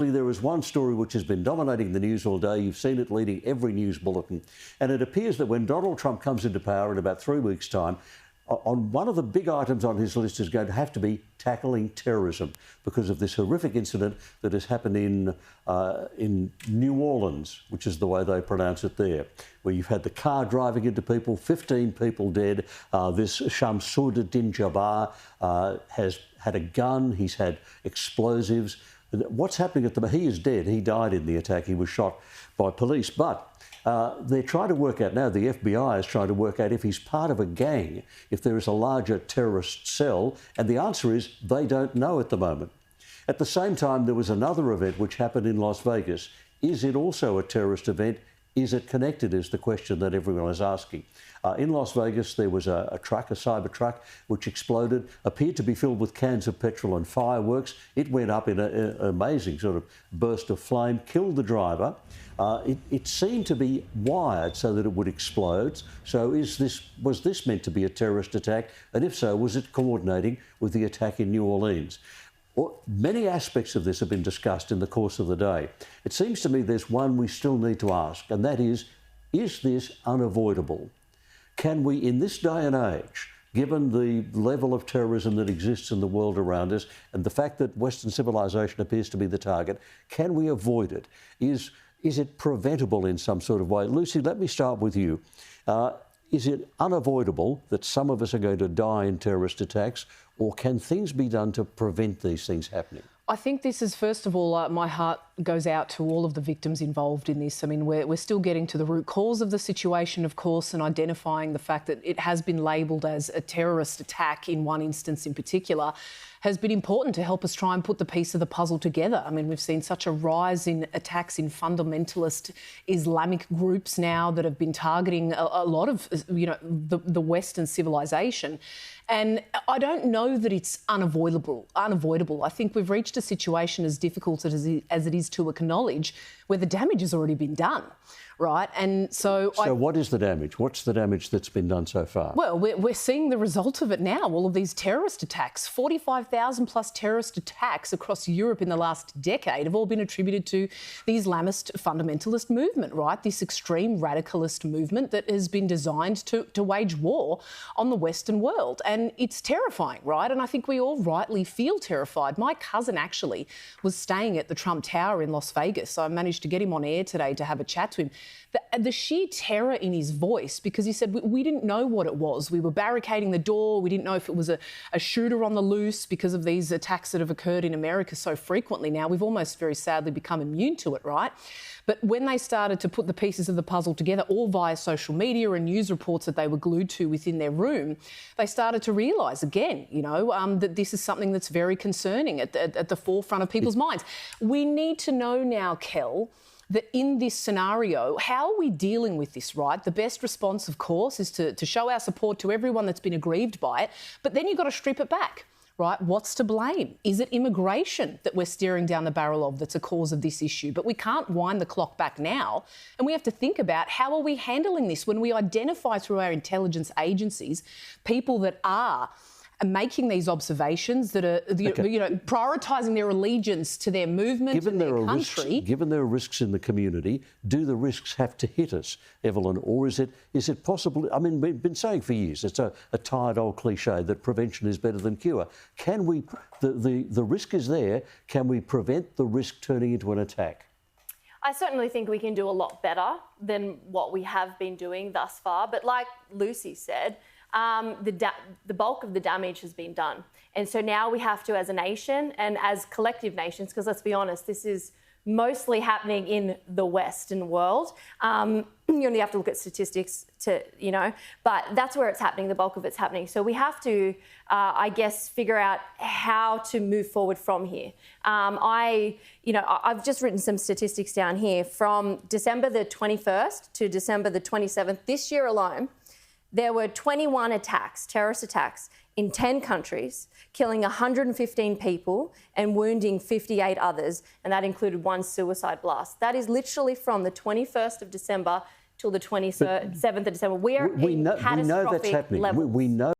There is one story which has been dominating the news all day. You've seen it leading every news bulletin. And it appears that when Donald Trump comes into power in about 3 weeks' time, on one of the big items on his list is going to have to be tackling terrorism because of this horrific incident that has happened in New Orleans, which is the way they pronounce it there, where you've had the car driving into people, 15 people dead. This Shamsuddin Jabbar has had a gun, he's had explosives. What's happening at the moment? He is dead. He died in the attack. He was shot by police. But they're trying to work out now, the FBI is trying to work out if he's part of a gang, if there is a larger terrorist cell. And the answer is they don't know at the moment. At the same time, there was another event which happened in Las Vegas. Is it also a terrorist event? Is it connected, is the question that everyone is asking. In Las Vegas, there was a truck, a cyber truck, which exploded, appeared to be filled with cans of petrol and fireworks. It went up in an amazing sort of burst of flame, killed the driver. It seemed to be wired so that it would explode. So was this meant to be a terrorist attack? And if so, was it coordinating with the attack in New Orleans? Many aspects of this have been discussed in the course of the day. It seems to me there's one we still need to ask, and that is this unavoidable? Can we, in this day and age, given the level of terrorism that exists in the world around us and the fact that Western civilization appears to be the target, can we avoid it? Is it preventable in some sort of way? Lucy, let me start with you. Is it unavoidable that some of us are going to die in terrorist attacks, or can things be done to prevent these things happening? I think this is, first of all, my heart goes out to all of the victims involved in this. I mean, we're still getting to the root cause of the situation, of course, and identifying the fact that it has been labelled as a terrorist attack in one instance in particular has been important to help us try and put the piece of the puzzle together. I mean, we've seen such a rise in attacks in fundamentalist Islamic groups now that have been targeting a lot of, the Western civilization. And I don't know that it's unavoidable. I think we've reached a situation as difficult as it is to acknowledge where the damage has already been done, right? And so what is the damage? What's the damage that's been done so far? Well, we're seeing the result of it now, all of these terrorist attacks. 45,000 plus terrorist attacks across Europe in the last decade have all been attributed to the Islamist fundamentalist movement, right? This extreme radicalist movement that has been designed to wage war on the Western world. And it's terrifying, right? And I think we all rightly feel terrified. My cousin actually was staying at the Trump Tower in Las Vegas. So I managed to get him on air today to have a chat to him. The sheer terror in his voice, because he said, we didn't know what it was. We were barricading the door. We didn't know if it was a shooter on the loose because of these attacks that have occurred in America so frequently now. We've almost very sadly become immune to it, right? But when they started to put the pieces of the puzzle together, all via social media and news reports that they were glued to within their room, they started to realise again, that this is something that's very concerning at the forefront of people's minds. We need to know now, Kel, that in this scenario, how are we dealing with this, right? The best response, of course, is to show our support to everyone that's been aggrieved by it, but then you've got to strip it back, right? What's to blame? Is it immigration that we're staring down the barrel of that's a cause of this issue? But we can't wind the clock back now, and we have to think about how are we handling this when we identify through our intelligence agencies people that are making these observations, that are prioritising their allegiance to their movement and their country. Given there are risks in the community, do the risks have to hit us, Evelyn, or is it possible? I mean, we've been saying for years, it's a tired old cliche that prevention is better than cure. Can we? The risk is there. Can we prevent the risk turning into an attack? I certainly think we can do a lot better than what we have been doing thus far. But like Lucy said, the bulk of the damage has been done. And so now we have to, as a nation and as collective nations, because let's be honest, this is mostly happening in the Western world. You only have to look at statistics but that's where it's happening, the bulk of it's happening. So we have to, figure out how to move forward from here. I've just written some statistics down here. From December the 21st to December the 27th, this year alone, there were 21 attacks, terrorist attacks, in 10 countries, killing 115 people and wounding 58 others, and that included one suicide blast. That is literally from the 21st of December till the 27th of December. We are in catastrophic levels. We know